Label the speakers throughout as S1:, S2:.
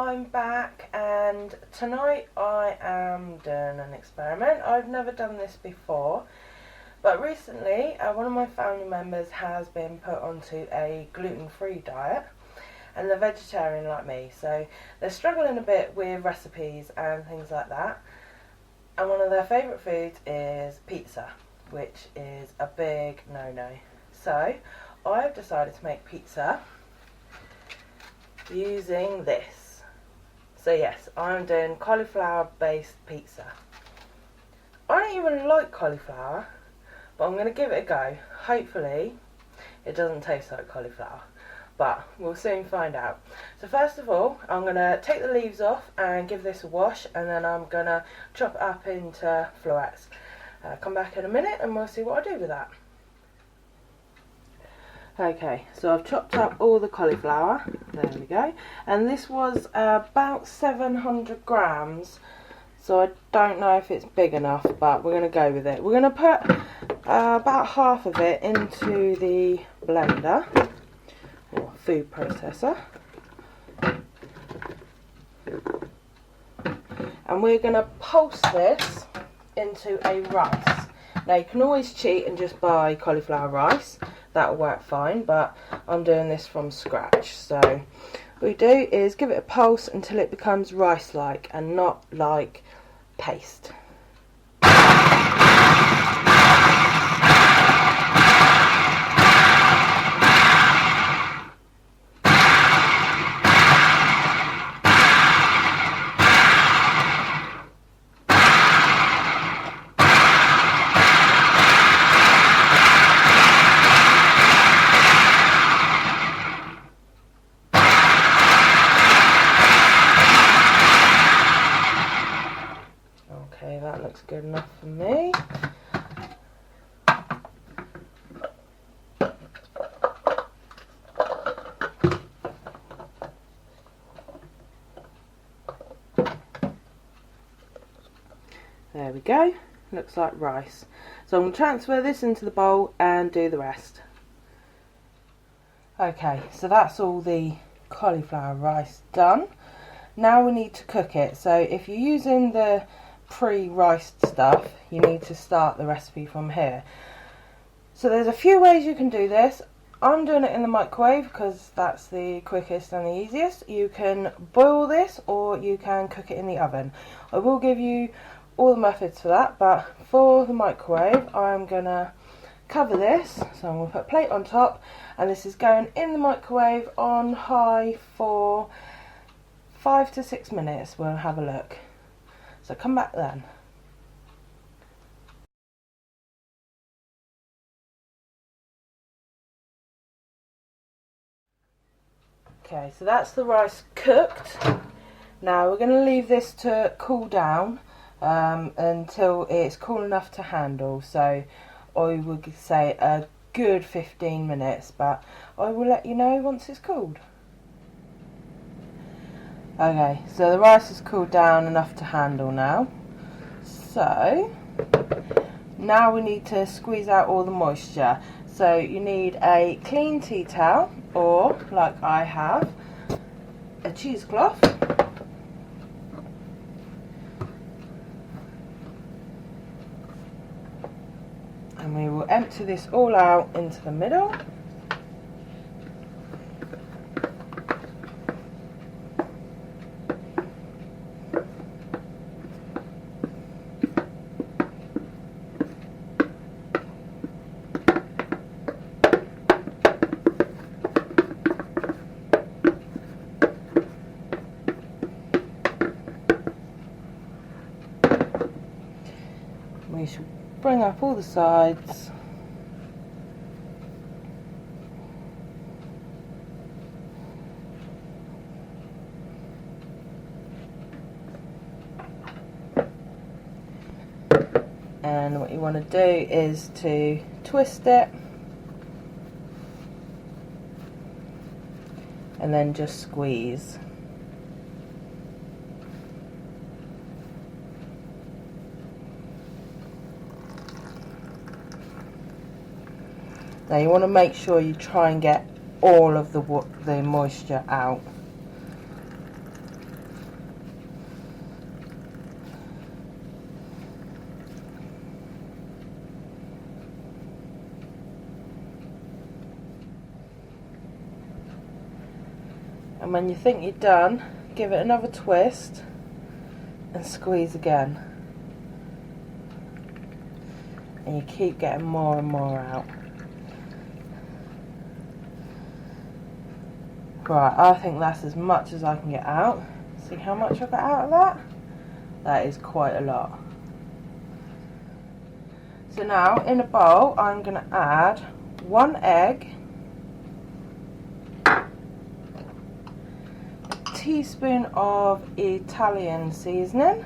S1: I'm back, and tonight I am doing an experiment. I've never done this before, but recently one of my family members has been put onto a gluten-free diet, and they're vegetarian like me, so they're struggling a bit with recipes and things like that. And one of their favourite foods is pizza, which is a big no-no. So I've decided to make pizza using this. So yes, I'm doing cauliflower based pizza. I don't even like cauliflower, but I'm going to give it a go. Hopefully it doesn't taste like cauliflower, but we'll soon find out. So first of all, I'm going to take the leaves off and give this a wash, and then I'm going to chop it up into florets. Come back in a minute and we'll see what I do with that. Okay, so I've chopped up all the cauliflower, there we go, and this was about 700 grams, so I don't know if it's big enough, but we're going to go with it. We're going to put about half of it into the blender, or food processor, and we're going to pulse this into a rice. Now you can always cheat and just buy cauliflower rice. That'll work fine, but I'm doing this from scratch. So what we do is give it a pulse until it becomes rice-like and not like paste. Okay, that looks good enough for me. There we go, looks like rice. So I'm going to transfer this into the bowl and do the rest. Okay, so that's all the cauliflower rice done. Now we need to cook it. So if you're using the pre-riced stuff, you need to start the recipe from here. So there's a few ways you can do this. I'm doing it in the microwave because that's the quickest and the easiest. You can boil this or you can cook it in the oven. I will give you all the methods for that, but for the microwave I'm gonna cover this. So I'm gonna put a plate on top, and this is going in the microwave on high for 5 to 6 minutes. We'll have a look. So come back then. Okay, so that's the rice cooked. Now we're going to leave this to cool down until it's cool enough to handle. So I would say a good 15 minutes, but I will let you know once it's cooled. Okay, so the rice is cooled down enough to handle now. So now we need to squeeze out all the moisture. So you need a clean tea towel, or like I have, a cheesecloth. And we will empty this all out into the middle. We should bring up all the sides. And what you want to do is to twist it and then just squeeze. Now you want to make sure you try and get all of the moisture out. And when you think you're done, give it another twist and squeeze again. And you keep getting more and more out. Right, I think that's as much as I can get out. See how much I got out of that? That is quite a lot. So now in a bowl I'm going to add 1 egg, a teaspoon of Italian seasoning,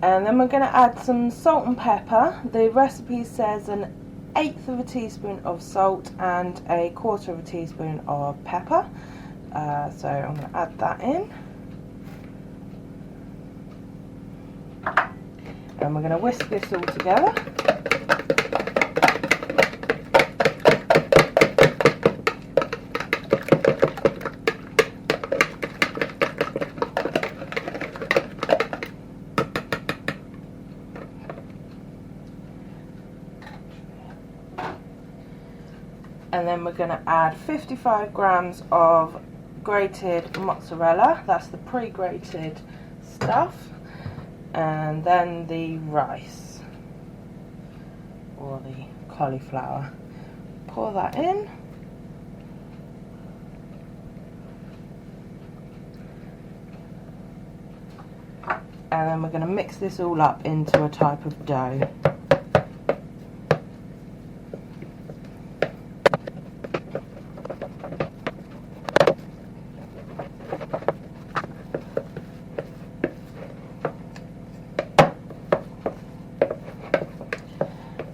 S1: and then we're going to add some salt and pepper. The recipe says an 1/8 of a teaspoon of salt and a 1/4 of a teaspoon of pepper. So I'm going to add that in. And we're going to whisk this all together. And then we're going to add 55 grams of grated mozzarella. That's the pre-grated stuff. And then the rice, or the cauliflower. Pour that in. And then we're going to mix this all up into a type of dough.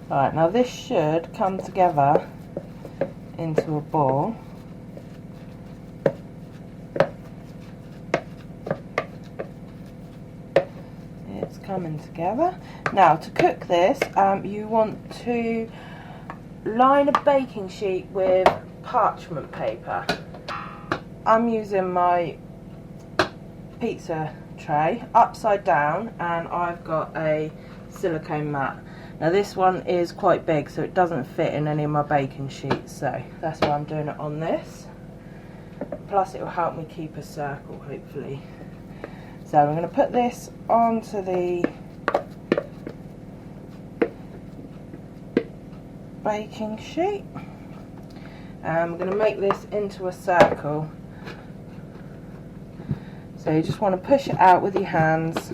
S1: Right, now this should come together into a ball. It's coming together. Now to cook this, you want to line a baking sheet with parchment paper. I'm using my pizza tray upside down, and I've got a silicone mat. Now this one is quite big, so it doesn't fit in any of my baking sheets, so that's why I'm doing it on this. Plus it will help me keep a circle, hopefully. So I'm going to put this onto the baking sheet, and I'm going to make this into a circle. So you just want to push it out with your hands.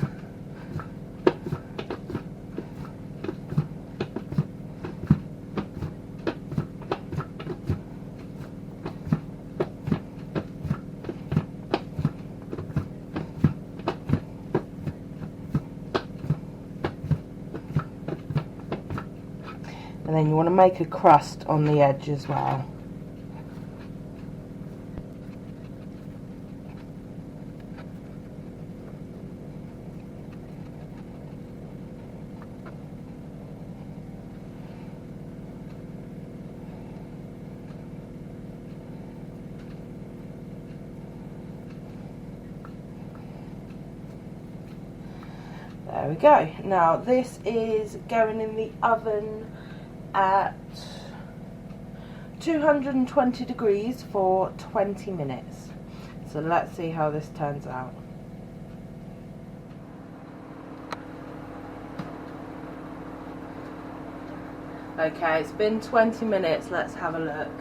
S1: And then you want to make a crust on the edge as well. There we go. Now this is going in the oven at 220 degrees for 20 minutes. So let's see how this turns out. Okay, it's been 20 minutes, let's have a look.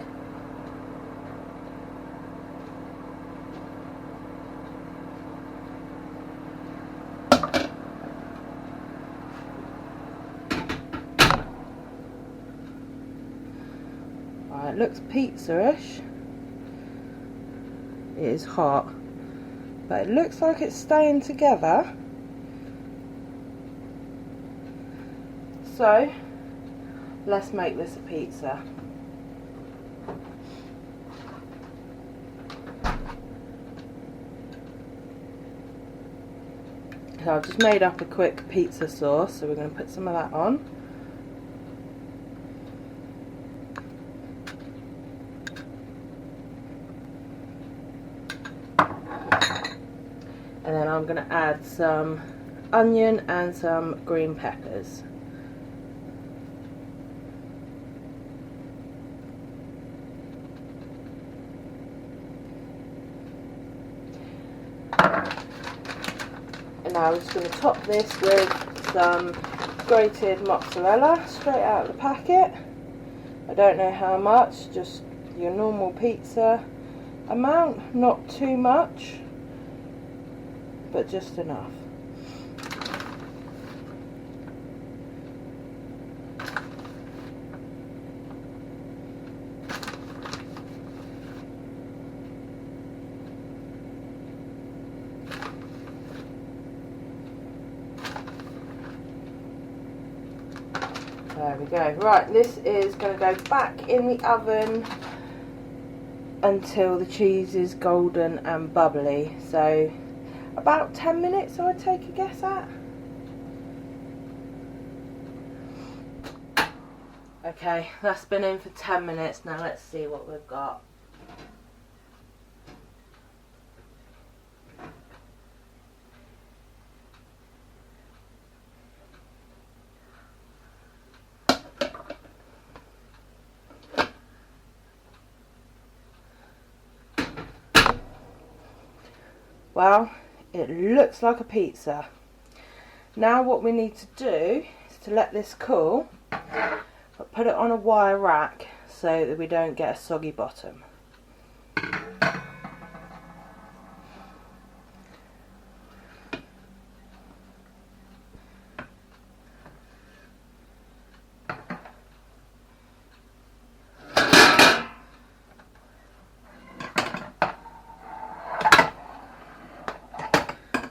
S1: It looks pizza-ish. It is hot, but it looks like it's staying together. So let's make this a pizza. So I've just made up a quick pizza sauce, so we're going to put some of that on. And then I'm going to add some onion and some green peppers. Now we're just going to top this with some grated mozzarella straight out of the packet. I don't know how much, just your normal pizza amount, not too much, but just enough. There we go. Right, this is going to go back in the oven until the cheese is golden and bubbly. So about 10 minutes I would take a guess at. Okay, that's been in for 10 minutes. Now let's see what we've got. Well, it looks like a pizza. Now what we need to do is to let this cool, but put it on a wire rack so that we don't get a soggy bottom.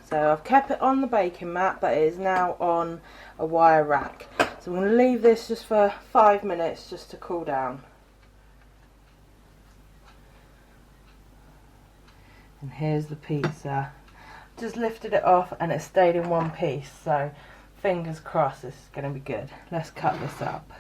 S1: So I've kept it on the baking mat, but it is now on a wire rack. So I'm going to leave this just for 5 minutes just to cool down. And here's the pizza. Just lifted it off and it stayed in one piece, so fingers crossed this is going to be good. Let's cut this up.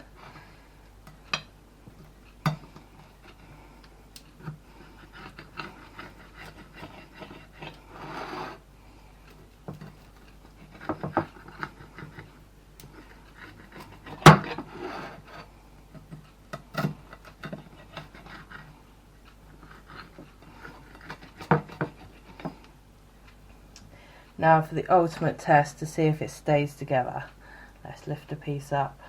S1: Now for the ultimate test to see if it stays together. Let's lift a piece up.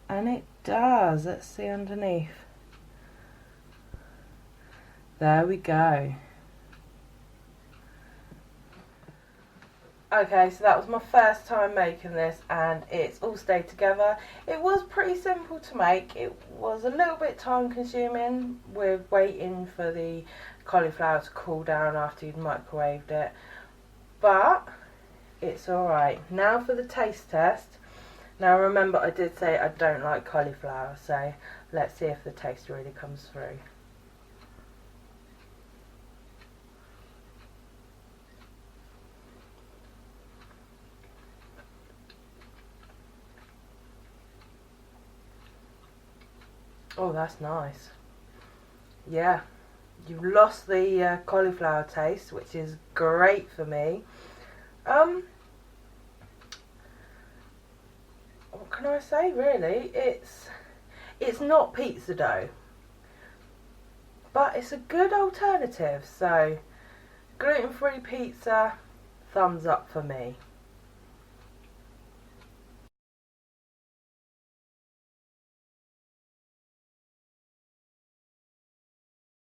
S1: And it does. Let's see underneath. There we go. Okay, so that was my first time making this and it's all stayed together. It was pretty simple to make. It was a little bit time consuming with waiting for the cauliflower to cool down after you'd microwaved it. But it's alright. Now for the taste test. Now remember I did say I don't like cauliflower, so let's see if the taste really comes through. Oh, that's nice. Yeah, you've lost the cauliflower taste, which is great for me. What can I say really? It's not pizza dough, but it's a good alternative. So gluten-free pizza, thumbs up for me.